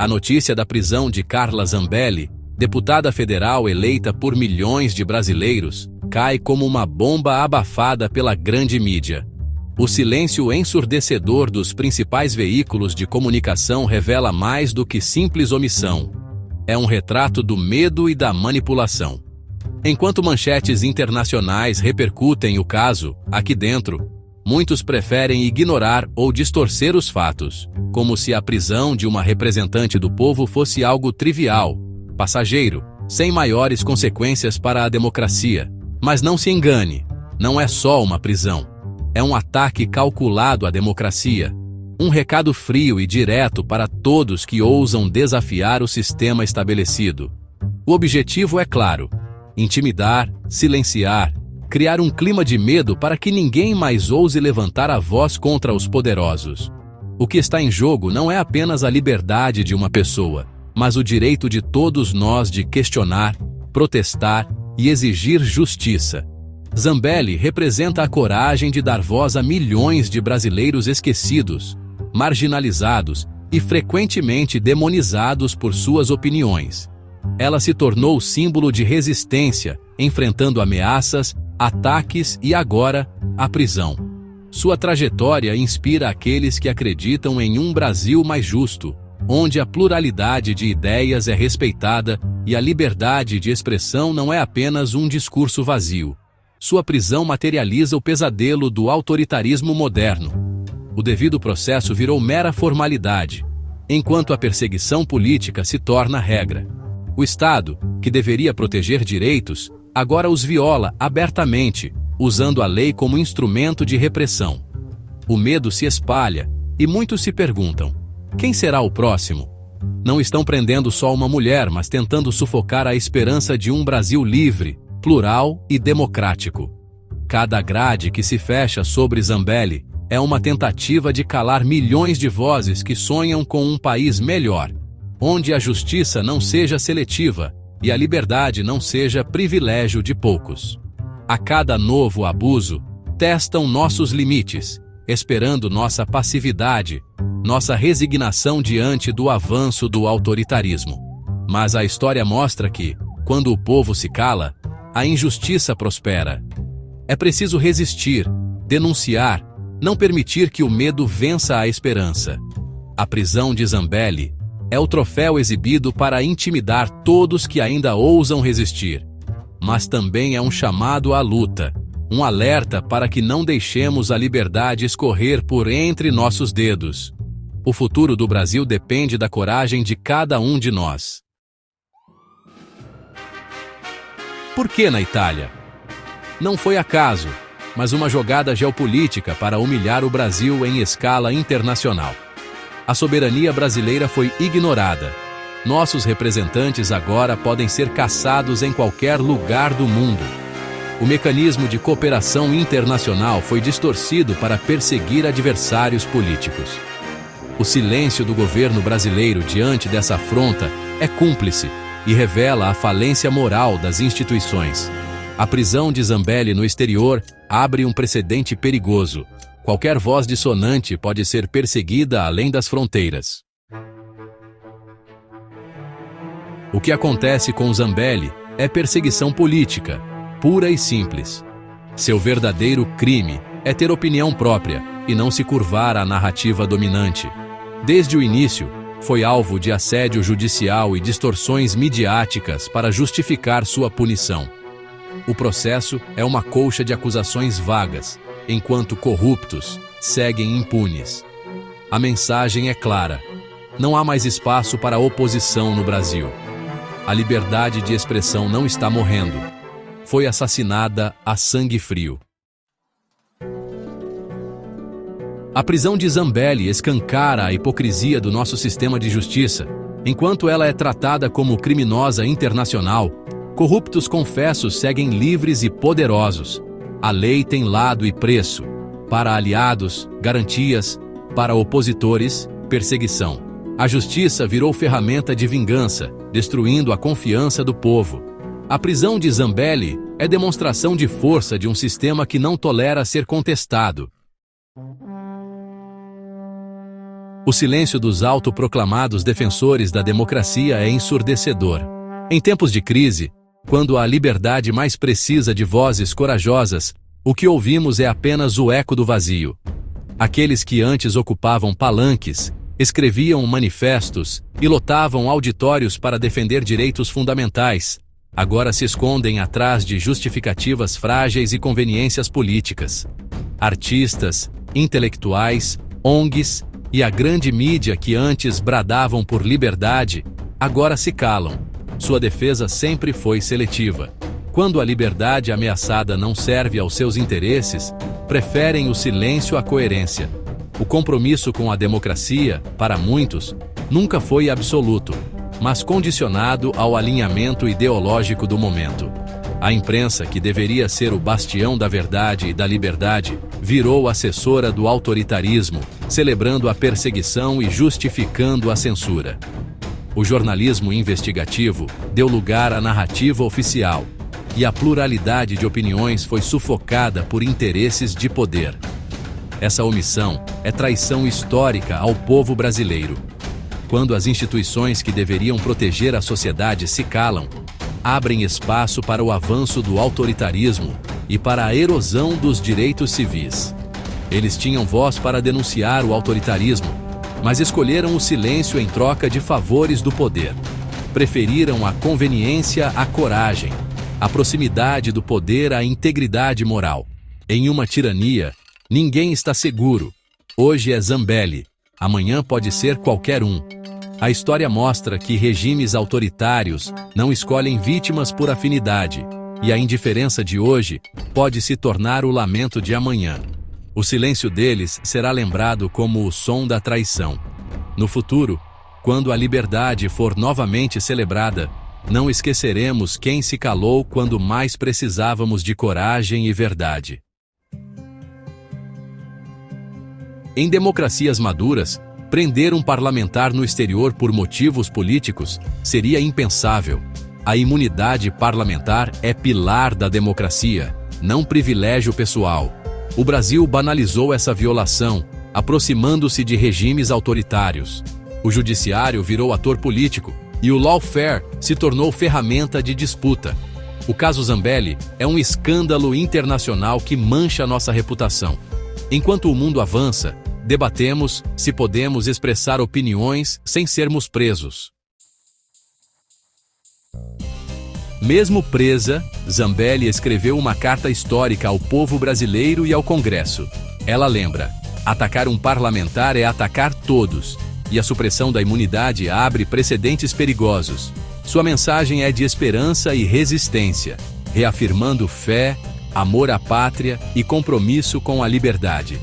A notícia da prisão de Carla Zambelli, deputada federal eleita por milhões de brasileiros, cai como uma bomba abafada pela grande mídia. O silêncio ensurdecedor dos principais veículos de comunicação revela mais do que simples omissão. É um retrato do medo e da manipulação. Enquanto manchetes internacionais repercutem o caso, aqui dentro, muitos preferem ignorar ou distorcer os fatos, como se a prisão de uma representante do povo fosse algo trivial, passageiro, sem maiores consequências para a democracia. Mas não se engane, não é só uma prisão. É um ataque calculado à democracia. Um recado frio e direto para todos que ousam desafiar o sistema estabelecido. O objetivo é claro: intimidar, silenciar, criar um clima de medo para que ninguém mais ouse levantar a voz contra os poderosos. O que está em jogo não é apenas a liberdade de uma pessoa, mas o direito de todos nós de questionar, protestar e exigir justiça. Zambelli representa a coragem de dar voz a milhões de brasileiros esquecidos, marginalizados e frequentemente demonizados por suas opiniões. Ela se tornou símbolo de resistência, enfrentando ameaças, ataques e agora, a prisão. Sua trajetória inspira aqueles que acreditam em um Brasil mais justo, onde a pluralidade de ideias é respeitada e a liberdade de expressão não é apenas um discurso vazio. Sua prisão materializa o pesadelo do autoritarismo moderno. O devido processo virou mera formalidade, enquanto a perseguição política se torna regra. O Estado, que deveria proteger direitos, agora os viola abertamente, usando a lei como instrumento de repressão. O medo se espalha, e muitos se perguntam: quem será o próximo? Não estão prendendo só uma mulher, mas tentando sufocar a esperança de um Brasil livre, plural e democrático. Cada grade que se fecha sobre Zambelli é uma tentativa de calar milhões de vozes que sonham com um país melhor, onde a justiça não seja seletiva e a liberdade não seja privilégio de poucos. A cada novo abuso, testam nossos limites, esperando nossa passividade, nossa resignação diante do avanço do autoritarismo. Mas a história mostra que, quando o povo se cala, a injustiça prospera. É preciso resistir, denunciar, não permitir que o medo vença a esperança. A prisão de Zambelli é o troféu exibido para intimidar todos que ainda ousam resistir. Mas também é um chamado à luta, um alerta para que não deixemos a liberdade escorrer por entre nossos dedos. O futuro do Brasil depende da coragem de cada um de nós. Por que na Itália? Não foi acaso, mas uma jogada geopolítica para humilhar o Brasil em escala internacional. A soberania brasileira foi ignorada. Nossos representantes agora podem ser caçados em qualquer lugar do mundo. O mecanismo de cooperação internacional foi distorcido para perseguir adversários políticos. O silêncio do governo brasileiro diante dessa afronta é cúmplice e revela a falência moral das instituições. A prisão de Zambelli no exterior abre um precedente perigoso. Qualquer voz dissonante pode ser perseguida além das fronteiras. O que acontece com Zambelli é perseguição política, pura e simples. Seu verdadeiro crime é ter opinião própria e não se curvar à narrativa dominante. Desde o início, foi alvo de assédio judicial e distorções midiáticas para justificar sua punição. O processo é uma colcha de acusações vagas, enquanto corruptos seguem impunes. A mensagem é clara: não há mais espaço para oposição no Brasil. A liberdade de expressão não está morrendo. Foi assassinada a sangue frio. A prisão de Zambelli escancara a hipocrisia do nosso sistema de justiça. Enquanto ela é tratada como criminosa internacional, corruptos confessos seguem livres e poderosos. A lei tem lado e preço. Para aliados, garantias. Para opositores, perseguição. A justiça virou ferramenta de vingança, destruindo a confiança do povo. A prisão de Zambelli é demonstração de força de um sistema que não tolera ser contestado. O silêncio dos autoproclamados defensores da democracia é ensurdecedor. Em tempos de crise, quando a liberdade mais precisa de vozes corajosas, o que ouvimos é apenas o eco do vazio. Aqueles que antes ocupavam palanques, escreviam manifestos e lotavam auditórios para defender direitos fundamentais, agora se escondem atrás de justificativas frágeis e conveniências políticas. Artistas, intelectuais, ONGs e a grande mídia que antes bradavam por liberdade, agora se calam. Sua defesa sempre foi seletiva. Quando a liberdade ameaçada não serve aos seus interesses, preferem o silêncio à coerência. O compromisso com a democracia, para muitos, nunca foi absoluto, mas condicionado ao alinhamento ideológico do momento. A imprensa, que deveria ser o bastião da verdade e da liberdade, virou assessora do autoritarismo, celebrando a perseguição e justificando a censura. O jornalismo investigativo deu lugar à narrativa oficial, e a pluralidade de opiniões foi sufocada por interesses de poder. Essa omissão é traição histórica ao povo brasileiro. Quando as instituições que deveriam proteger a sociedade se calam, abrem espaço para o avanço do autoritarismo e para a erosão dos direitos civis. Eles tinham voz para denunciar o autoritarismo, mas escolheram o silêncio em troca de favores do poder. Preferiram a conveniência à coragem, a proximidade do poder à integridade moral. Em uma tirania, ninguém está seguro. Hoje é Zambelli, amanhã pode ser qualquer um. A história mostra que regimes autoritários não escolhem vítimas por afinidade, e a indiferença de hoje pode se tornar o lamento de amanhã. O silêncio deles será lembrado como o som da traição. No futuro, quando a liberdade for novamente celebrada, não esqueceremos quem se calou quando mais precisávamos de coragem e verdade. Em democracias maduras, prender um parlamentar no exterior por motivos políticos seria impensável. A imunidade parlamentar é pilar da democracia, não privilégio pessoal. O Brasil banalizou essa violação, aproximando-se de regimes autoritários. O judiciário virou ator político e o lawfare se tornou ferramenta de disputa. O caso Zambelli é um escândalo internacional que mancha nossa reputação. Enquanto o mundo avança, debatemos se podemos expressar opiniões sem sermos presos. Mesmo presa, Zambelli escreveu uma carta histórica ao povo brasileiro e ao Congresso. Ela lembra: atacar um parlamentar é atacar todos, e a supressão da imunidade abre precedentes perigosos. Sua mensagem é de esperança e resistência, reafirmando fé, amor à pátria e compromisso com a liberdade.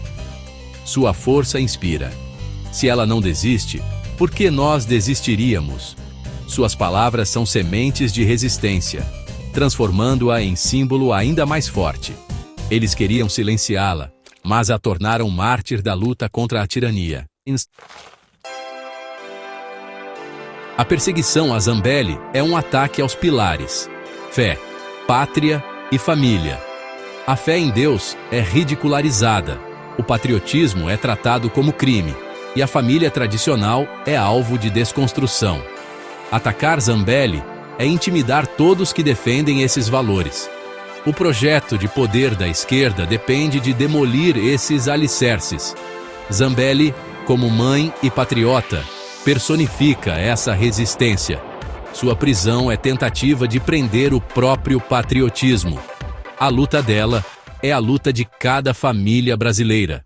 Sua força inspira. Se ela não desiste, por que nós desistiríamos? Suas palavras são sementes de resistência, transformando-a em símbolo ainda mais forte. Eles queriam silenciá-la, mas a tornaram mártir da luta contra a tirania. A perseguição a Zambelli é um ataque aos pilares: fé, pátria e família. A fé em Deus é ridicularizada, o patriotismo é tratado como crime, e a família tradicional é alvo de desconstrução. Atacar Zambelli é intimidar todos que defendem esses valores. O projeto de poder da esquerda depende de demolir esses alicerces. Zambelli, como mãe e patriota, personifica essa resistência. Sua prisão é tentativa de prender o próprio patriotismo. A luta dela é a luta de cada família brasileira.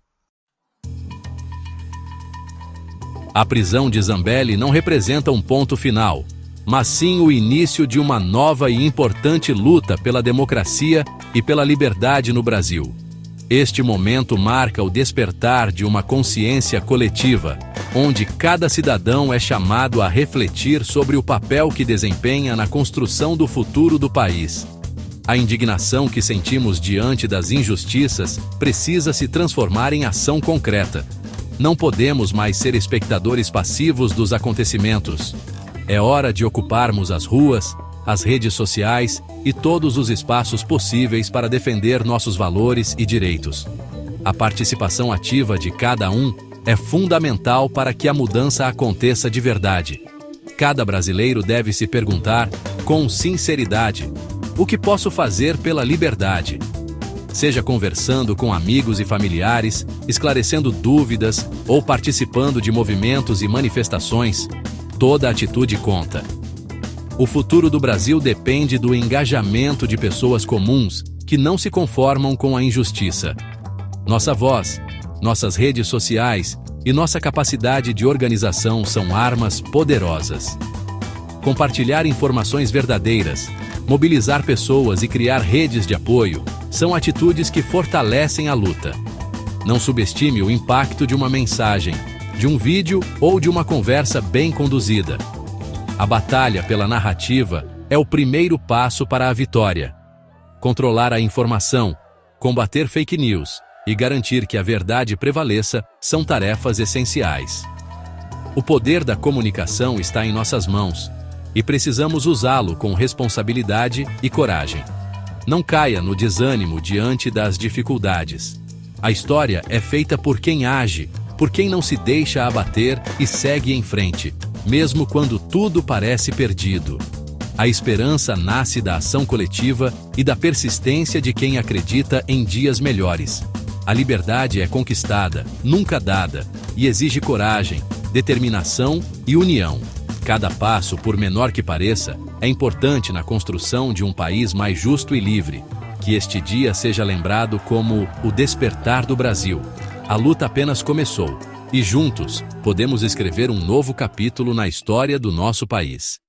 A prisão de Zambelli não representa um ponto final, mas sim o início de uma nova e importante luta pela democracia e pela liberdade no Brasil. Este momento marca o despertar de uma consciência coletiva, onde cada cidadão é chamado a refletir sobre o papel que desempenha na construção do futuro do país. A indignação que sentimos diante das injustiças precisa se transformar em ação concreta. Não podemos mais ser espectadores passivos dos acontecimentos. É hora de ocuparmos as ruas, as redes sociais e todos os espaços possíveis para defender nossos valores e direitos. A participação ativa de cada um é fundamental para que a mudança aconteça de verdade. Cada brasileiro deve se perguntar, com sinceridade, o que posso fazer pela liberdade? Seja conversando com amigos e familiares, esclarecendo dúvidas ou participando de movimentos e manifestações, toda atitude conta. O futuro do Brasil depende do engajamento de pessoas comuns que não se conformam com a injustiça. Nossa voz, nossas redes sociais e nossa capacidade de organização são armas poderosas. Compartilhar informações verdadeiras, mobilizar pessoas e criar redes de apoio são atitudes que fortalecem a luta. Não subestime o impacto de uma mensagem, de um vídeo ou de uma conversa bem conduzida. A batalha pela narrativa é o primeiro passo para a vitória. Controlar a informação, combater fake news e garantir que a verdade prevaleça são tarefas essenciais. O poder da comunicação está em nossas mãos e precisamos usá-lo com responsabilidade e coragem. Não caia no desânimo diante das dificuldades. A história é feita por quem age, por quem não se deixa abater e segue em frente, mesmo quando tudo parece perdido. A esperança nasce da ação coletiva e da persistência de quem acredita em dias melhores. A liberdade é conquistada, nunca dada, e exige coragem, determinação e união. Cada passo, por menor que pareça, é importante na construção de um país mais justo e livre. Que este dia seja lembrado como o despertar do Brasil. A luta apenas começou, e juntos podemos escrever um novo capítulo na história do nosso país.